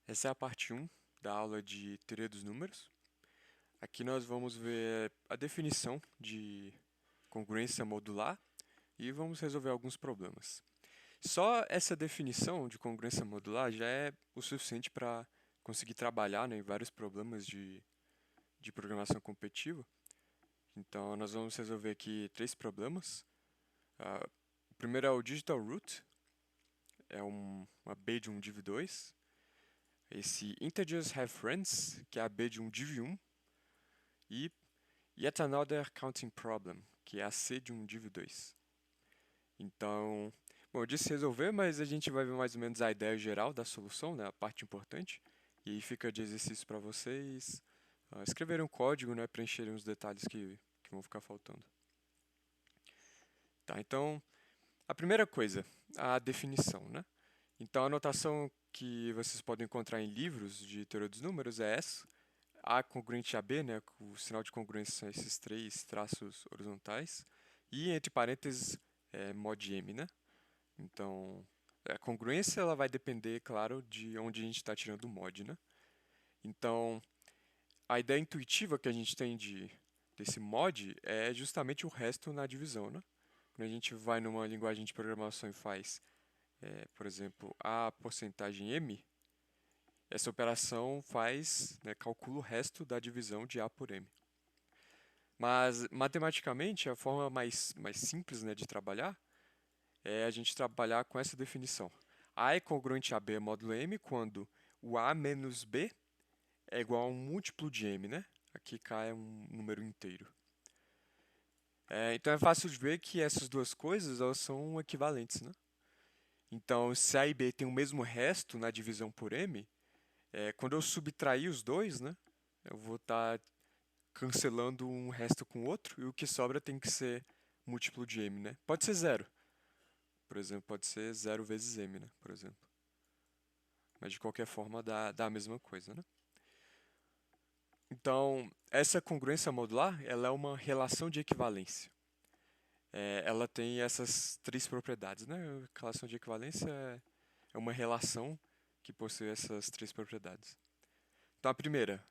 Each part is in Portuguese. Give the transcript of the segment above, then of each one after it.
Essa é a parte 1 da aula de teoria dos números. Aqui nós vamos ver a definição de congruência modular e vamos resolver alguns problemas. Só essa definição de congruência modular já é o suficiente para conseguir trabalhar, né, em vários problemas de programação competitiva. Então nós vamos resolver aqui três problemas. O primeiro é o digital root, é uma B de 1 div 2. Esse integers have friends, que é a B de 1 div 1. E yet another counting problem, que é a C de um div 2. Então, bom, eu disse resolver, mas a gente vai ver mais ou menos a ideia geral da solução, né, a parte importante. E aí fica de exercício para vocês escreverem um código, né, preencherem os detalhes que vão ficar faltando. Tá, então, a primeira coisa, a definição, né? Então, a notação que vocês podem encontrar em livros de teoria dos números é essa. A congruente a B, né, o sinal de congruência são esses três traços horizontais, e entre parênteses mod M, né? Então, a congruência ela vai depender, claro, de onde a gente está tirando o mod, né? Então, a ideia intuitiva que a gente tem desse mod é justamente o resto na divisão, né? Quando a gente vai numa linguagem de programação e faz, por exemplo, a porcentagem M, essa operação faz, né, calcula o resto da divisão de A por M. Mas, matematicamente, a forma mais simples, né, de trabalhar é a gente trabalhar com essa definição. A é congruente a B módulo M quando o A menos B é igual a um múltiplo de M, né? Aqui K é um número inteiro. Então é fácil de ver que essas duas coisas elas são equivalentes, né? Então, se A e B têm o mesmo resto na divisão por M, quando eu subtrair os dois, né, eu vou estar cancelando um resto com o outro, e o que sobra tem que ser múltiplo de M, né? Pode ser zero. Por exemplo, pode ser zero vezes M, né? Por exemplo. Mas de qualquer forma dá a mesma coisa, né? Então, essa congruência modular, ela é uma relação de equivalência. Ela tem essas três propriedades, né? A relação de equivalência é uma relação que possui essas três propriedades. Então, a primeira,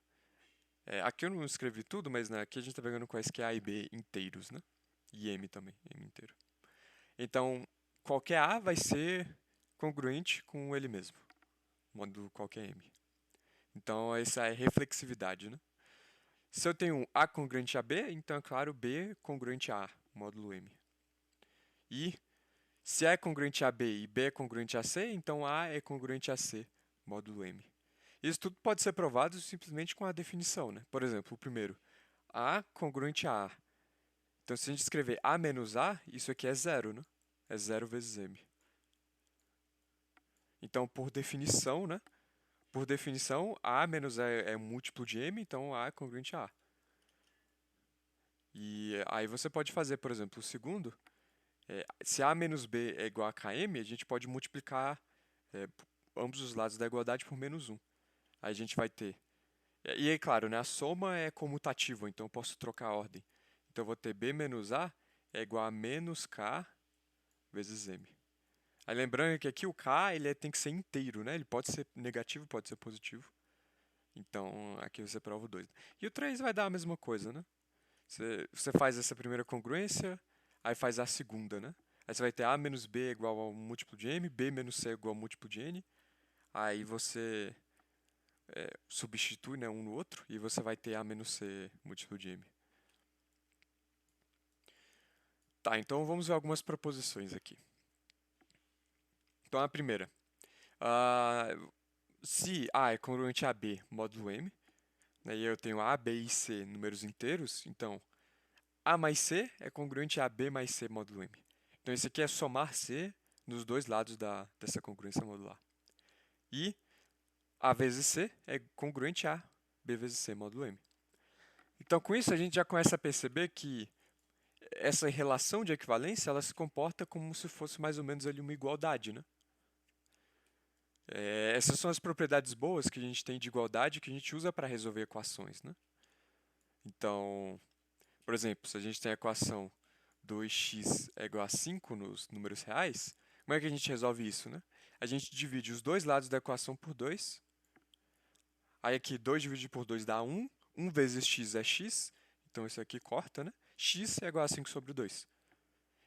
aqui eu não escrevi tudo, mas né, aqui a gente está pegando quais que é A e B inteiros, né? E M também, M inteiro. Então, qualquer A vai ser congruente com ele mesmo, modo qualquer M. Então, essa é a reflexividade, né? Se eu tenho um A congruente a B, então é claro B congruente a A, módulo M. E se A é congruente a B e B é congruente a C, então A é congruente a C, módulo M. Isso tudo pode ser provado simplesmente com a definição, né? Por exemplo, o primeiro, A congruente a A. Então, se a gente escrever A menos A, isso aqui é zero, né? É zero vezes M. Então, por definição, né? Por definição, A menos A é múltiplo de M, então A é congruente a A. E aí você pode fazer, por exemplo, o segundo, se A menos B é igual a KM, a gente pode multiplicar é, ambos os lados da igualdade por menos um. Aí a gente vai ter. E aí, claro, né, a soma é comutativa, então eu posso trocar a ordem. Então eu vou ter B menos A é igual a menos K vezes M. Aí lembrando que aqui o K ele tem que ser inteiro, né? Ele pode ser negativo, pode ser positivo. Então aqui você prova o 2. E o 3 vai dar a mesma coisa, né? Você faz essa primeira congruência, aí faz a segunda, né? Aí você vai ter A menos B igual ao múltiplo de M, B menos C igual ao múltiplo de N. Aí você substitui, né, um no outro e você vai ter A menos C múltiplo de M. Tá, então vamos ver algumas proposições aqui. Então a primeira. ah, Se A é congruente a B módulo M, né, e eu tenho A, B e C números inteiros, então A mais C é congruente a B mais C módulo M. Então esse aqui é somar C nos dois lados dessa congruência modular. E A vezes C é congruente a B vezes C módulo M. Então com isso a gente já começa a perceber que essa relação de equivalência ela se comporta como se fosse mais ou menos ali uma igualdade, né? Essas são as propriedades boas que a gente tem de igualdade que a gente usa para resolver equações, né? Então, por exemplo, se a gente tem a equação 2x é igual a 5 nos números reais, como é que a gente resolve isso, né? A gente divide os dois lados da equação por 2 Aí aqui 2 dividido por 2 dá 1. 1 vezes x é x. Então isso aqui corta, né? X é igual a 5 sobre 2.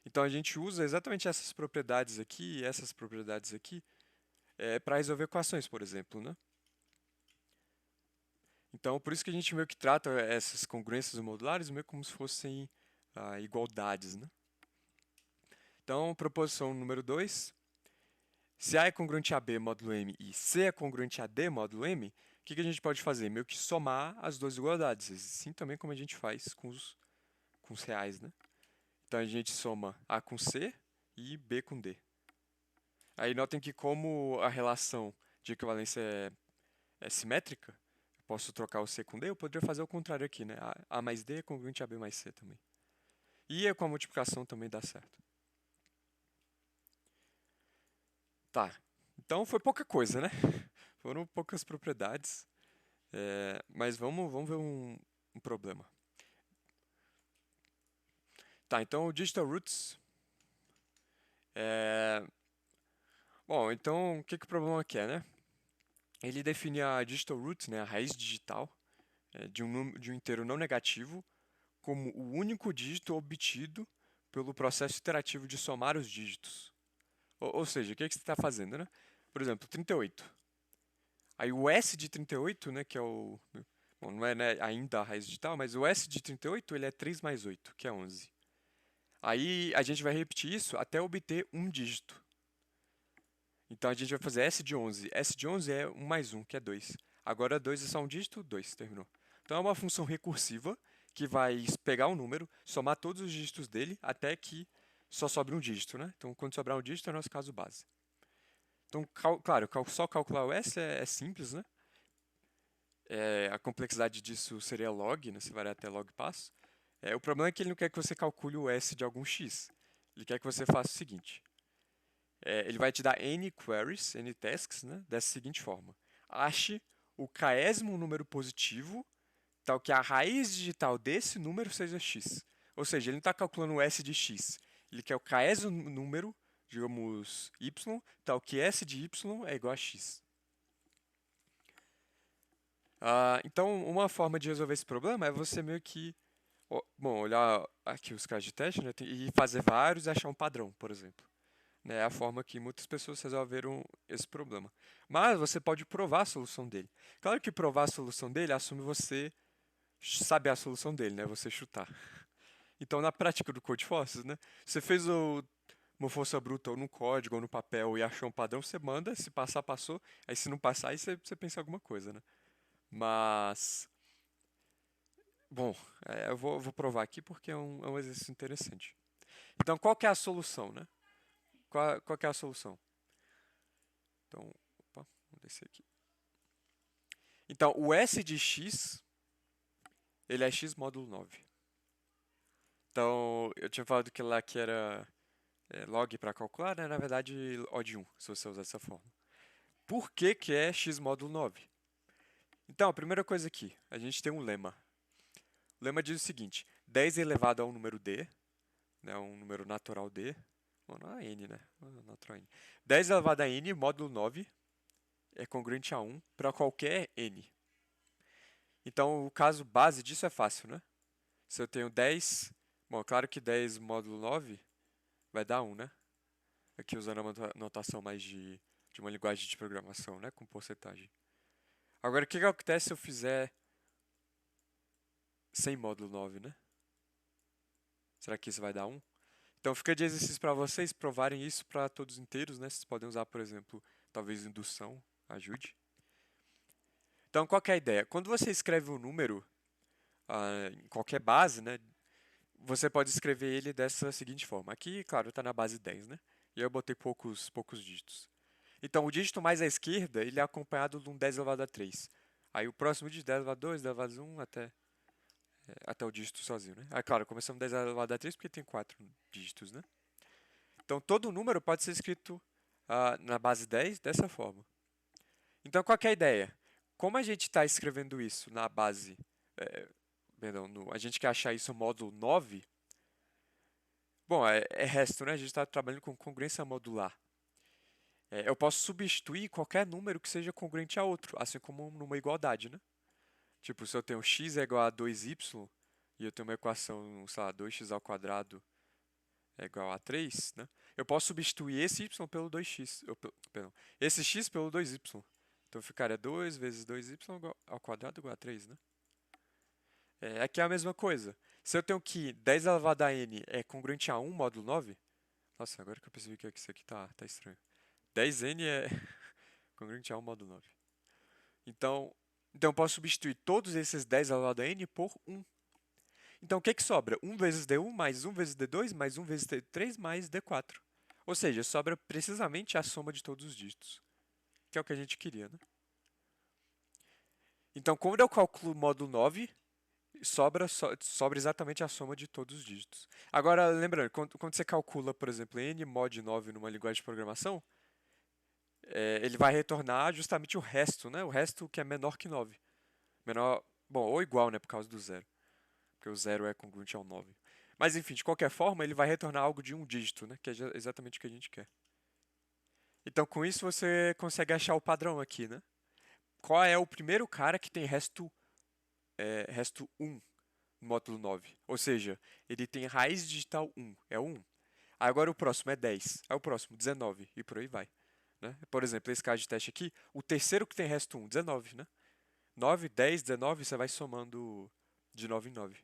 Então a gente usa exatamente essas propriedades aqui e essas propriedades aqui para resolver equações, por exemplo, né? Então por isso que a gente meio que trata essas congruências modulares meio como se fossem igualdades, né? Então, proposição número 2. Se A é congruente a B módulo M e C é congruente a D módulo M, o que a gente pode fazer? Meio que somar as duas igualdades, assim também como a gente faz com os reais, né? Então a gente soma A com C e B com D. Aí notem que como a relação de equivalência é simétrica, eu posso trocar o C com D, eu poderia fazer o contrário aqui, né? A mais D é congruente a B mais C também. E com a multiplicação também dá certo. Tá, então foi pouca coisa, né? Foram poucas propriedades, mas vamos ver um problema. Tá, então o digital roots Bom, então o que o problema quer, né? Ele define a digital root, né, a raiz digital, de um inteiro não negativo, como o único dígito obtido pelo processo iterativo de somar os dígitos. Ou seja, o que você está fazendo, né? Por exemplo, 38. Aí o S de 38, né, que é o... Bom, não é, né, ainda a raiz digital, mas o S de 38 ele é 3 mais 8, que é 11. Aí a gente vai repetir isso até obter um dígito. Então a gente vai fazer S de 11. S de 11 é 1 mais 1, que é 2. Agora 2 é só um dígito, 2, terminou. Então é uma função recursiva que vai pegar um número, somar todos os dígitos dele até que só sobre um dígito, né? Então quando sobrar um dígito é o nosso caso base. Então, claro, só calcular o S é simples, né? A complexidade disso seria log, né? Você vai até log passo. O problema é que ele não quer que você calcule o S de algum x. Ele quer que você faça o seguinte. Ele vai te dar n queries, n tasks, né? Dessa seguinte forma. Ache o késimo número positivo, tal que a raiz digital desse número seja x. Ou seja, ele não está calculando o S de x. Ele quer o késimo número, digamos, y, tal que S de y é igual a x. Então, uma forma de resolver esse problema é você meio que olhar aqui os casos de teste, né, e fazer vários e achar um padrão, por exemplo. É a forma que muitas pessoas resolveram esse problema. Mas você pode provar a solução dele. Claro que provar a solução dele assume você saber a solução dele, né? Você chutar. Então, na prática do Code Forces, né? Você fez uma força bruta ou no código ou no papel e achou um padrão, você manda. Se passar, passou. Aí se não passar, aí você pensa em alguma coisa, né? Mas... Bom, eu vou provar aqui porque é um exercício interessante. Então, qual que é a solução, né? Qual que é a solução? Então, opa, vamos descer aqui. Então, o S de x, ele é x módulo 9. Então, eu tinha falado que lá que era log para calcular, né? Na verdade, O de 1, se você usar dessa forma. Por que que é x módulo 9? Então, a primeira coisa aqui, a gente tem um lema. O lema diz o seguinte, 10 elevado ao número d, né, um número natural d, não é n, né? Natural n. 10 elevado a n, módulo 9, é congruente a 1 para qualquer n. Então, o caso base disso é fácil, né? Se eu tenho 10, bom, claro que 10 módulo 9 vai dar 1, né? Aqui usando uma notação mais de uma linguagem de programação, né? Com porcentagem. Agora, o que acontece se eu fizer 100 módulo 9, né? Será que isso vai dar 1? Então, fica de exercício para vocês provarem isso para todos inteiros, né? Vocês podem usar, por exemplo, talvez indução, ajude. Então, qual que é a ideia? Quando você escreve um número em qualquer base, né? Você pode escrever ele dessa seguinte forma. Aqui, claro, está na base 10, né? E eu botei poucos dígitos. Então, o dígito mais à esquerda, ele é acompanhado de um 10 elevado a 3. Aí o próximo dígito, 10 elevado a 2, 10 elevado a 1, até o dígito sozinho, né? Aí, claro, começamos 10 elevado a 3 porque tem 4 dígitos, né? Então, todo número pode ser escrito na base 10 dessa forma. Então, qual que é a ideia? Como a gente está escrevendo isso na base... a gente quer achar isso no módulo 9. Bom, é resto, né? A gente está trabalhando com congruência modular. Eu posso substituir qualquer número que seja congruente a outro, assim como numa igualdade, né? Tipo, se eu tenho x é igual a 2y e eu tenho uma equação, sei lá, 2x ao quadrado é igual a 3, né? Eu posso substituir esse y pelo 2x, perdão, esse x pelo 2y. Então ficaria 2 vezes 2y ao quadrado igual a 3, né? Aqui é a mesma coisa. Se eu tenho que 10 elevado a n é congruente a 1 módulo 9, nossa, agora que eu percebi que isso aqui tá estranho. 10n é congruente a 1 módulo 9. Então eu posso substituir todos esses 10 elevado a n por 1. Então o que que sobra? 1 vezes d1 mais 1 vezes d2 mais 1 vezes d3 mais d4. Ou seja, sobra precisamente a soma de todos os dígitos, que é o que a gente queria, né? Então, quando eu calculo o módulo 9, sobra exatamente a soma de todos os dígitos. Agora, lembrando, quando você calcula, por exemplo, n mod 9 numa linguagem de programação, ele vai retornar justamente o resto, né? O resto que é menor que 9. Menor, bom, ou igual, né, por causa do zero. Porque o zero é congruente ao 9. Mas enfim, de qualquer forma, ele vai retornar algo de um dígito, né? Que é exatamente o que a gente quer. Então, com isso, você consegue achar o padrão aqui, né? Qual é o primeiro cara que tem resto 1 no módulo 9? Ou seja, ele tem raiz digital 1, é o 1. Agora o próximo é 10, aí o próximo 19 e por aí vai. Né? Por exemplo, esse caso de teste aqui, o terceiro que tem resto 1, 19, né? 9, 10, 19, você vai somando de 9 em 9.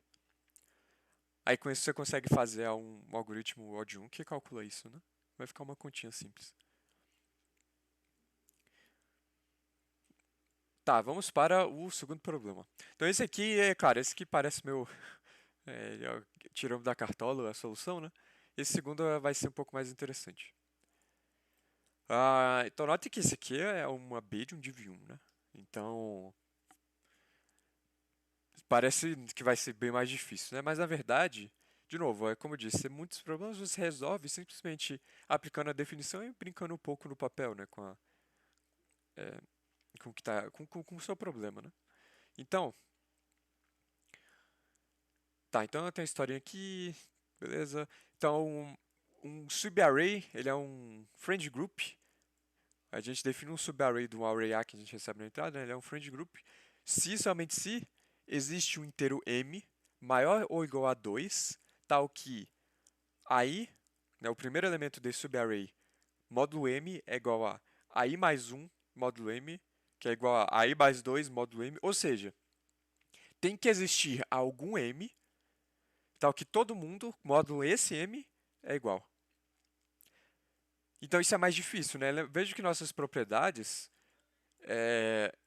Aí com isso você consegue fazer um algoritmo OD1 que calcula isso, né? Vai ficar uma continha simples. Tá, vamos para o segundo problema. Então esse aqui, claro, esse aqui parece meu... tiramos da cartola a solução, né? Esse segundo vai ser um pouco mais interessante. Então note que esse aqui é uma B de um div1, né? Então parece que vai ser bem mais difícil, né? Mas na verdade, de novo, como eu disse, muitos problemas você resolve simplesmente aplicando a definição e brincando um pouco no papel, né? É, com que tá, com o seu problema, né? Então, então eu tenho a historinha aqui, beleza? Então, um subarray, ele é um friend group. A gente define um subarray de um array A que a gente recebe na entrada, né? Ele é um friend group. Se, somente se, existe um inteiro m maior ou igual a 2, tal que i, né, o primeiro elemento desse subarray, módulo m é igual a i mais 1 módulo m, que é igual a i mais 2 módulo m, ou seja, tem que existir algum m, tal que todo mundo, módulo esse m, é igual. Então isso é mais difícil, né? Veja que nossas propriedades,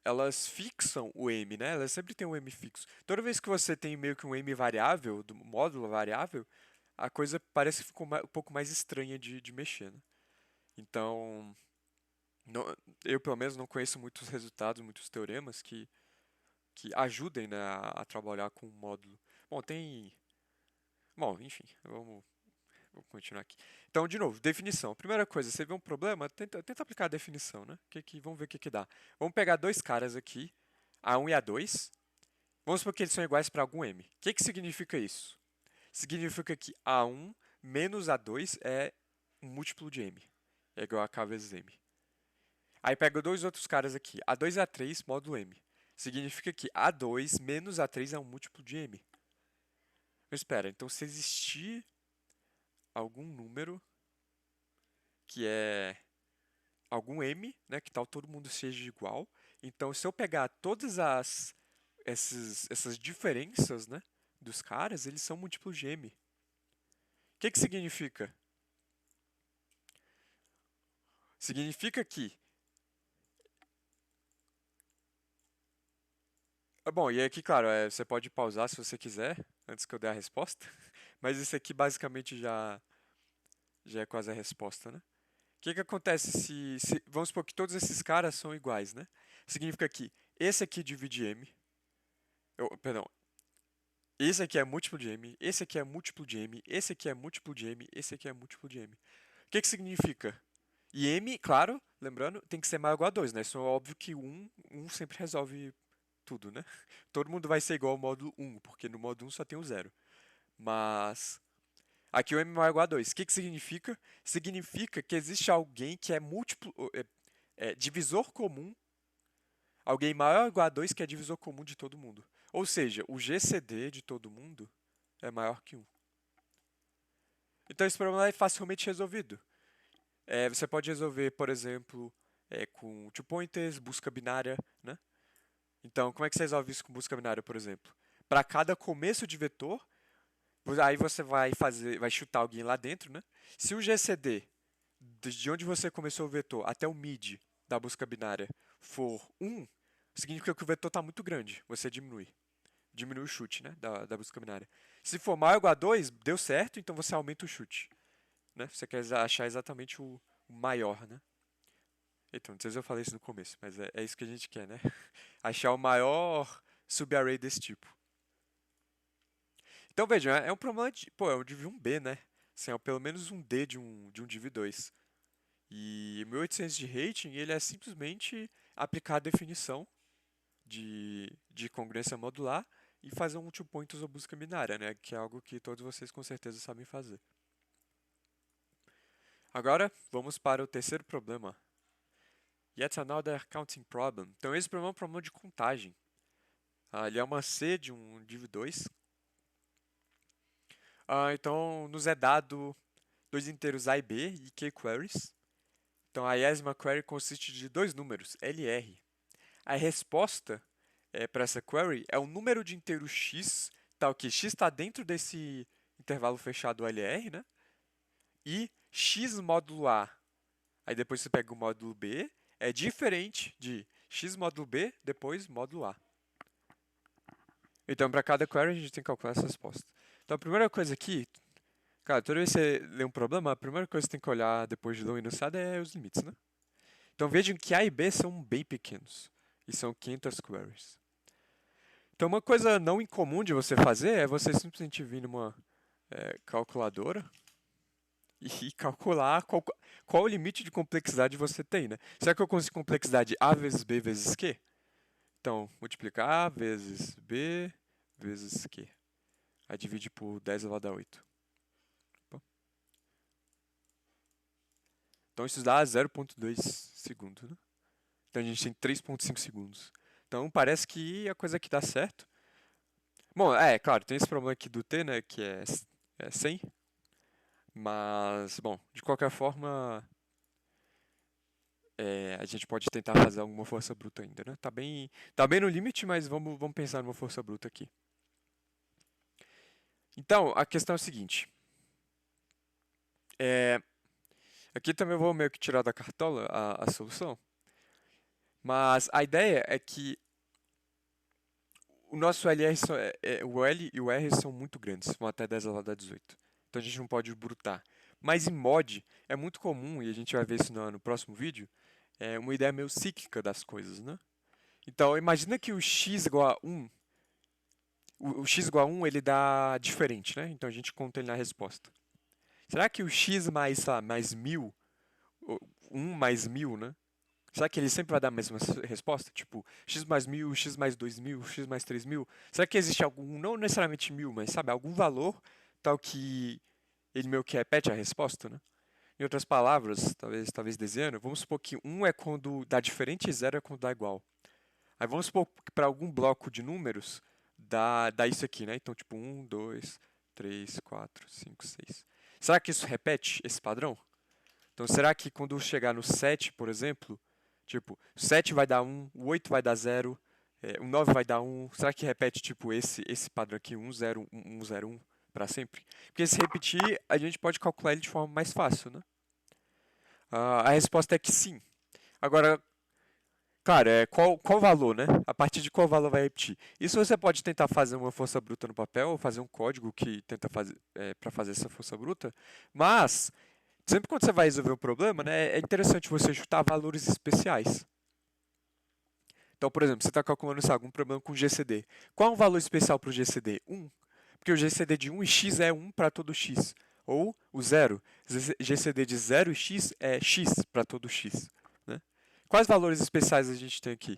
elas fixam o m, né? Elas sempre têm um m fixo. Toda vez que você tem meio que um m variável, do módulo variável, a coisa parece que ficou um pouco mais estranha de mexer, né? Então, eu pelo menos não conheço muitos resultados, muitos teoremas que ajudem, né, a trabalhar com o módulo. Bom, Bom, enfim, vou continuar aqui. Então, de novo, definição. Primeira coisa, você vê um problema, tenta aplicar a definição, né? Vamos ver o que dá. Vamos pegar dois caras aqui, A1 e A2. Vamos supor que eles são iguais para algum M. O que significa isso? Significa que A1 menos A2 é um múltiplo de M. É igual a K vezes M. Aí pega dois outros caras aqui, A2 e A3 módulo M. Significa que A2 menos A3 é um múltiplo de M. Mas espera, então se existir algum número que é algum m, né, que tal todo mundo seja igual. Então, se eu pegar todas essas diferenças, né, dos caras, eles são múltiplos de m. O que significa? Significa que... Bom, e aqui, claro, você pode pausar se você quiser, antes que eu dê a resposta. Mas isso aqui basicamente já é quase a resposta, né? O que acontece vamos supor que todos esses caras são iguais, né? Significa que esse aqui divide m, perdão, esse aqui é múltiplo de m, esse aqui é múltiplo de m, esse aqui é múltiplo de m, esse aqui é múltiplo de m. O que significa? E m, claro, lembrando, tem que ser maior ou igual a 2, né? Isso é óbvio que 1 sempre resolve tudo, né? Todo mundo vai ser igual ao módulo 1, porque no módulo 1 só tem o 0. Mas Aqui o m maior ou igual a 2. O que significa? Significa que existe alguém que é múltiplo, divisor comum, alguém maior ou igual a 2 que é divisor comum de todo mundo. Ou seja, o GCD de todo mundo é maior que 1. Então esse problema é facilmente resolvido. Você pode resolver, por exemplo, com two pointers, busca binária, né? Então, como é que você resolve isso com busca binária, por exemplo? Para cada começo de vetor, aí você vai chutar alguém lá dentro, né? Se o GCD, de onde você começou o vetor até o mid da busca binária, for 1, significa que o vetor está muito grande. Você diminui. Diminui o chute, né? Da busca binária. Se for maior ou igual a 2, deu certo, então você aumenta o chute. Né? Você quer achar exatamente o maior, né? Então, não sei se eu falei isso no começo, mas é isso que a gente quer, né? Achar o maior subarray desse tipo. Então, vejam, é um problema de, é um div 1b, né? Assim, é pelo menos um D de um div 2. E 1800 de rating, ele é simplesmente aplicar a definição de congruência modular e fazer um two pointers ou busca binária, né? Que é algo que todos vocês com certeza sabem fazer. Agora, vamos para o terceiro problema. Yet another counting problem. Então, esse problema é um problema de contagem. Ele é uma C de um div 2. Então, nos é dado dois inteiros A e B e Q queries. Então, a iésima query consiste de dois números, L e R. A resposta para essa query é o número de inteiro x, tal que x está dentro desse intervalo fechado LR, né? E x módulo A, aí depois você pega o módulo B, é diferente de x módulo B, depois módulo A. Então, para cada query, a gente tem que calcular essa resposta. Então, a primeira coisa aqui, cara, toda vez que você lê um problema, a primeira coisa que você tem que olhar depois de ler o enunciado é os limites, né? Então, vejam que A e B são bem pequenos, e são 500 queries. Então, uma coisa não incomum de você fazer é você simplesmente vir numa calculadora e calcular qual o limite de complexidade você tem, né? Será que eu consigo complexidade A vezes B vezes Q? Então, multiplicar A vezes B vezes Q. Aí divide por 10 elevado a 8. Então, isso dá 0,2 segundos, né? Então, a gente tem 3,5 segundos. Então, parece que a coisa aqui dá certo. Bom, claro, tem esse problema aqui do T, né, que é 100. Mas, bom, de qualquer forma, a gente pode tentar fazer alguma força bruta ainda, né? Tá bem no limite, mas vamos pensar numa força bruta aqui. Então, a questão é a seguinte. Aqui também eu vou meio que tirar da cartola a solução. Mas a ideia é que o nosso LR o L e o R são muito grandes, vão até 10 elevado a 18. Então a gente não pode brutar. Mas em mod é muito comum, e a gente vai ver isso no próximo vídeo, uma ideia meio cíclica das coisas, né? Então imagina que o x igual a 1, o x igual a 1 ele dá diferente, né? Então a gente conta ele na resposta. Será que o x mais, sei lá, mais 1000, 1 mais 1000, né? Será que ele sempre vai dar a mesma resposta? Tipo, x mais 1000, x mais 2000, x mais 3000? Será que existe algum, não necessariamente 1000, mas sabe, algum valor tal que ele meio que repete a resposta, né? Em outras palavras, talvez desenhando, vamos supor que 1 é quando dá diferente e 0 é quando dá igual. Aí vamos supor que para algum bloco de números dá isso aqui, né? Então, tipo, 1, 2, 3, 4, 5, 6. Será que isso repete esse padrão? Então, será que quando chegar no 7, por exemplo, tipo, 7 vai dar 1, o 8 vai dar 0, o 9 vai dar 1. Será que repete tipo esse padrão aqui, 1, 0, 1, 0, 1 para sempre? Porque se repetir, a gente pode calcular ele de forma mais fácil, né? A resposta é que sim. Agora, claro, qual valor, né? A partir de qual valor vai repetir? Isso você pode tentar fazer uma força bruta no papel, ou fazer um código que tenta fazer para fazer essa força bruta, mas sempre quando você vai resolver um problema, né, é interessante você chutar valores especiais. Então, por exemplo, você está calculando algum problema com GCD. Qual é um valor especial para o GCD? 1. Porque o GCD de 1 e x é 1 para todo x. Ou o 0. GCD de 0 e x é x para todo x. Né? Quais valores especiais a gente tem aqui?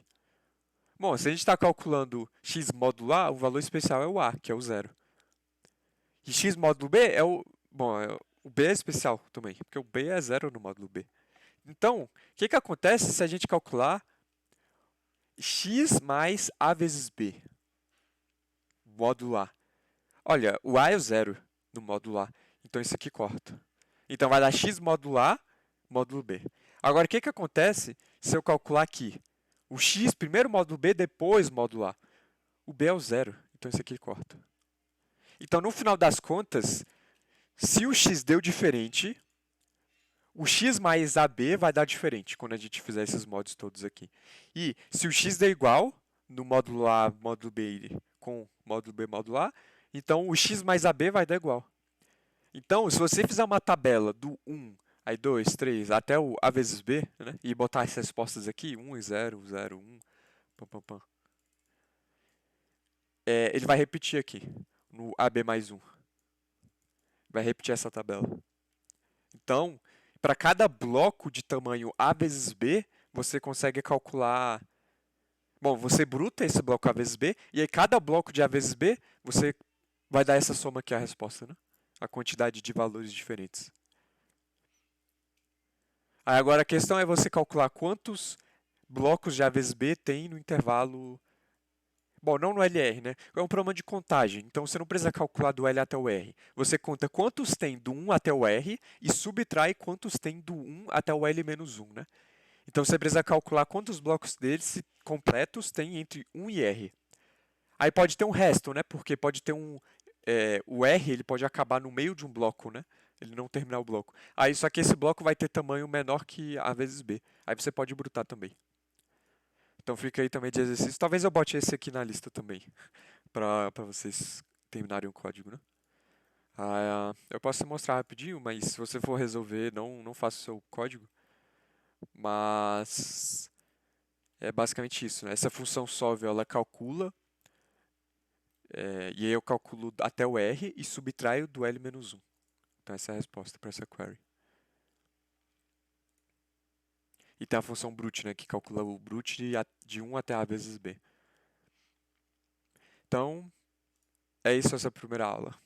Bom, se a gente está calculando x módulo A, o valor especial é o A, que é o 0. E x módulo B é Bom, o B é especial também, porque o B é zero no módulo B. Então, o que que acontece se a gente calcular x mais a vezes b, módulo A? Olha, o A é o zero no módulo A, então isso aqui corta. Então vai dar x módulo A, módulo B. Agora, o que que acontece se eu calcular aqui o x, primeiro módulo B, depois módulo A? O B é o zero, então isso aqui corta. Então, no final das contas, se o x deu diferente, o x mais AB vai dar diferente quando a gente fizer esses modos todos aqui. E se o x der igual no módulo A, módulo B com módulo B, módulo A, então o x mais AB vai dar igual. Então, se você fizer uma tabela do 1, aí 2, 3, até o A vezes B, né, e botar essas respostas aqui, 1 e 0, 0, 1, pam, pam, pam, ele vai repetir aqui, no AB mais 1. Vai repetir essa tabela. Então, para cada bloco de tamanho A vezes B, você consegue calcular. Bom, você bruta esse bloco A vezes B, e aí cada bloco de A vezes B, você vai dar essa soma aqui a resposta, né? A quantidade de valores diferentes. Aí agora a questão é você calcular quantos blocos de A vezes B tem no intervalo. Bom, não no LR, né? É um problema de contagem, então você não precisa calcular do L até o R. Você conta quantos tem do 1 até o R e subtrai quantos tem do 1 até o L menos 1, né? Então você precisa calcular quantos blocos deles completos tem entre 1 e R. Aí pode ter um resto, né? Porque pode ter o R ele pode acabar no meio de um bloco, né? Ele não terminar o bloco. Aí só que esse bloco vai ter tamanho menor que A vezes B. Aí você pode brutar também. Então fica aí também de exercício. Talvez eu bote esse aqui na lista também, para vocês terminarem o código, né? Eu posso mostrar rapidinho, mas se você for resolver, não faça o seu código. Mas é basicamente isso, né? Essa função solve, ela calcula, e aí eu calculo até o R e subtraio do L menos 1. Então essa é a resposta para essa query. E tem a função brute, né, que calcula o brute de 1 até A vezes B. Então, é isso essa primeira aula.